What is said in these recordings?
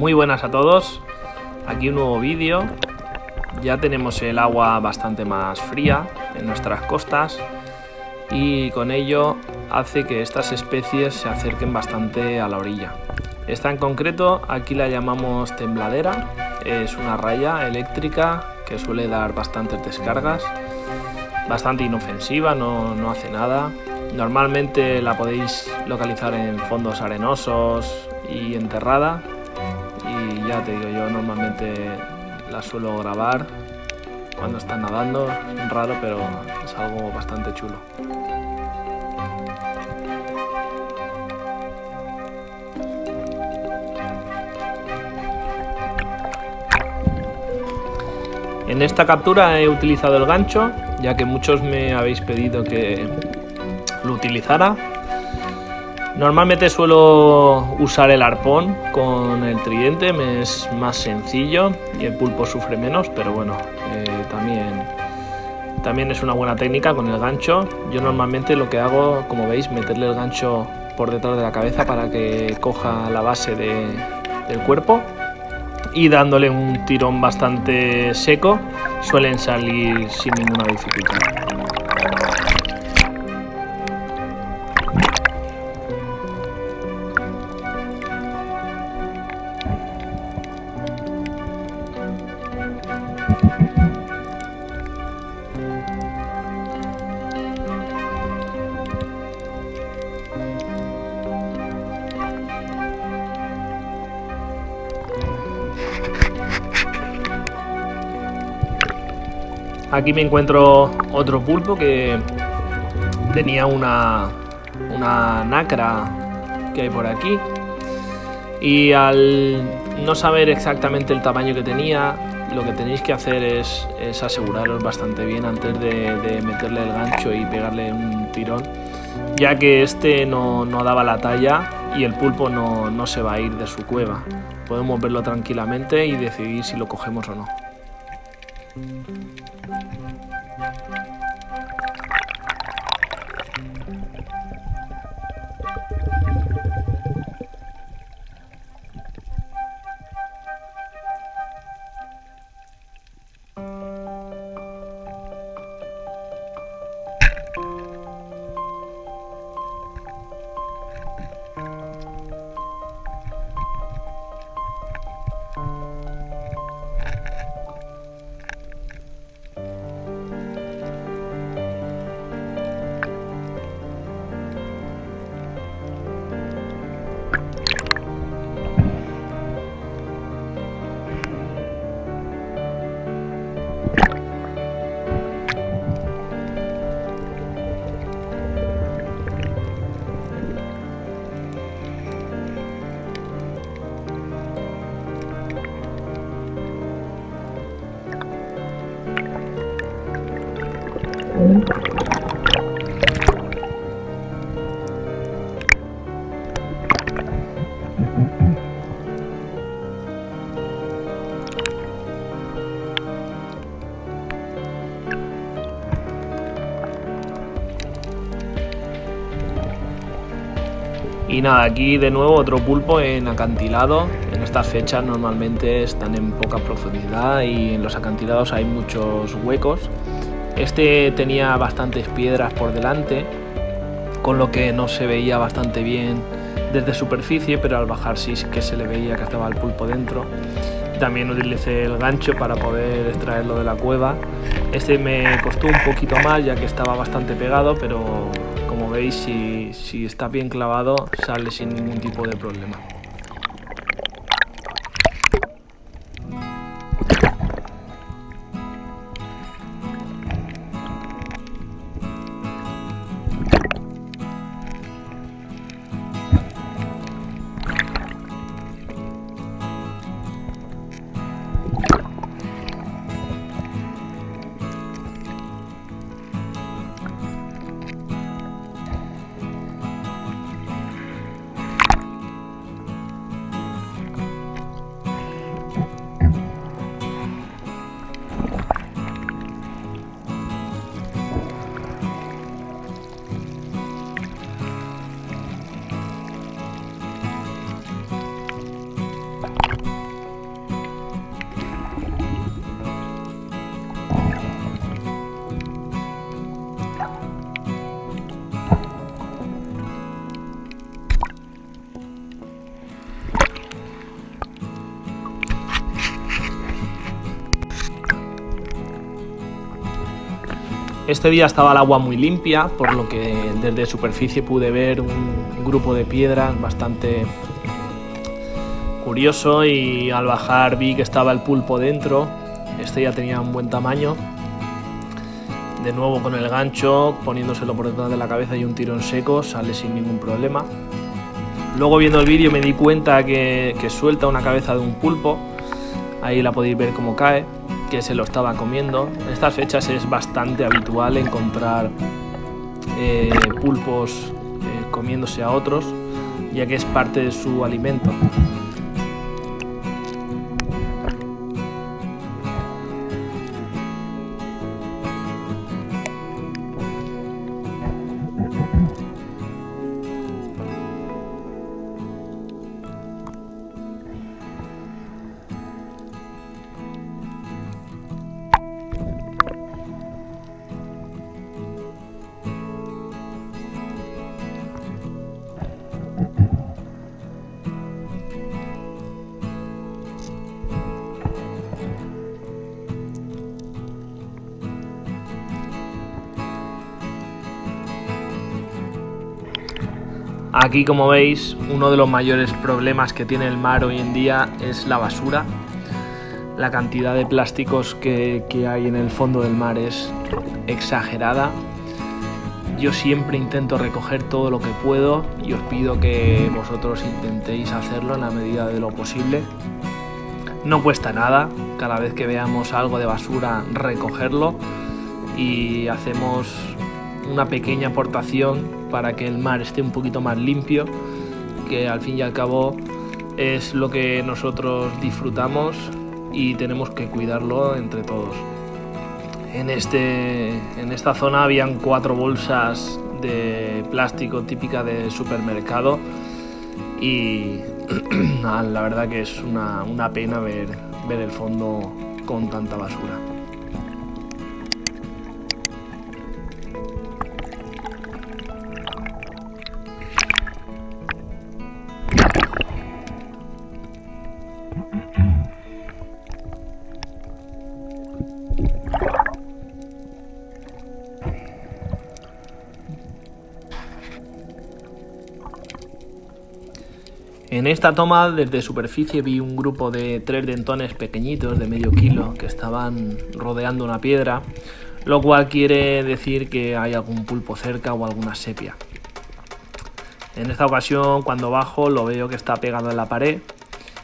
Muy buenas a todos, aquí un nuevo vídeo. Ya tenemos el agua bastante más fría en nuestras costas y con ello hace que estas especies se acerquen bastante a la orilla. Esta en concreto aquí la llamamos tembladera, es una raya eléctrica que suele dar bastantes descargas, bastante inofensiva, no hace nada. Normalmente la podéis localizar en fondos arenosos y enterrada. Y ya te digo, yo normalmente la suelo grabar cuando están nadando. Es raro, pero es algo bastante chulo. En esta captura he utilizado el gancho, ya que muchos me habéis pedido que lo utilizara. Normalmente suelo usar el arpón con el tridente, me es más sencillo y el pulpo sufre menos, pero bueno, también es una buena técnica con el gancho. Yo normalmente lo que hago, como veis, meterle el gancho por detrás de la cabeza para que coja la base del cuerpo y dándole un tirón bastante seco suelen salir sin ninguna dificultad. Aquí me encuentro otro pulpo que tenía una nacra que hay por aquí, y al no saber exactamente el tamaño que tenía, lo que tenéis que hacer es aseguraros bastante bien antes de meterle el gancho y pegarle un tirón, ya que este no daba la talla y el pulpo no se va a ir de su cueva. Podemos verlo tranquilamente y decidir si lo cogemos o no. Y nada, aquí de nuevo otro pulpo en acantilado. En estas fechas normalmente están en poca profundidad y en los acantilados hay muchos huecos. Este tenía bastantes piedras por delante, con lo que no se veía bastante bien desde superficie, pero al bajar sí que se le veía que estaba el pulpo dentro. También utilicé el gancho para poder extraerlo de la cueva. Este me costó un poquito más ya que estaba bastante pegado, pero como veis, si está bien clavado sale sin ningún tipo de problema. Este día estaba el agua muy limpia, por lo que desde superficie pude ver un grupo de piedras bastante curioso, y al bajar vi que estaba el pulpo dentro. Este ya tenía un buen tamaño. De nuevo con el gancho, poniéndoselo por detrás de la cabeza y un tiro en seco, sale sin ningún problema. Luego, viendo el vídeo, me di cuenta que suelta una cabeza de un pulpo. Ahí la podéis ver cómo cae, que se lo estaba comiendo. En estas fechas es bastante habitual encontrar pulpos comiéndose a otros, ya que es parte de su alimento. Aquí, como veis, uno de los mayores problemas que tiene el mar hoy en día es la basura. La cantidad de plásticos que hay en el fondo del mar es exagerada. Yo siempre intento recoger todo lo que puedo y os pido que vosotros intentéis hacerlo en la medida de lo posible. No cuesta nada, cada vez que veamos algo de basura, recogerlo, y hacemos una pequeña aportación para que el mar esté un poquito más limpio, que al fin y al cabo es lo que nosotros disfrutamos y tenemos que cuidarlo entre todos. En esta zona habían 4 bolsas de plástico típica de supermercado, y la verdad que es una pena ver el fondo con tanta basura. En esta toma desde superficie vi un grupo de 3 dentones pequeñitos de medio kilo que estaban rodeando una piedra, lo cual quiere decir que hay algún pulpo cerca o alguna sepia. En esta ocasión, cuando bajo, lo veo que está pegado en la pared.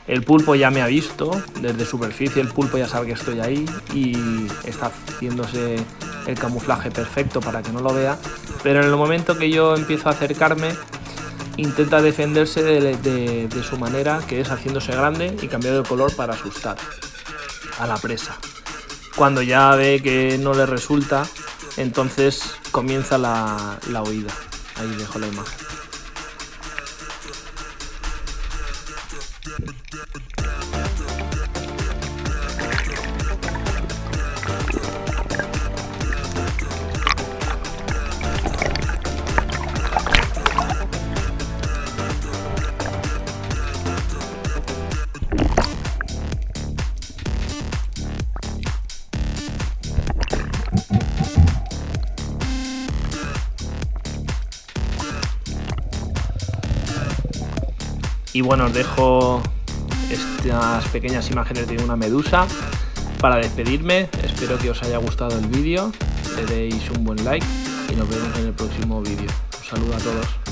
El pulpo ya me ha visto, desde superficie el pulpo ya sabe que estoy ahí y está haciéndose el camuflaje perfecto para que no lo vea, pero en el momento que yo empiezo a acercarme, intenta defenderse de su manera, que es haciéndose grande y cambiando de color para asustar a la presa. Cuando ya ve que no le resulta, entonces comienza la huida. Ahí dejo la imagen. Y bueno, os dejo estas pequeñas imágenes de una medusa para despedirme. Espero que os haya gustado el vídeo, le deis un buen like y nos vemos en el próximo vídeo. Un saludo a todos.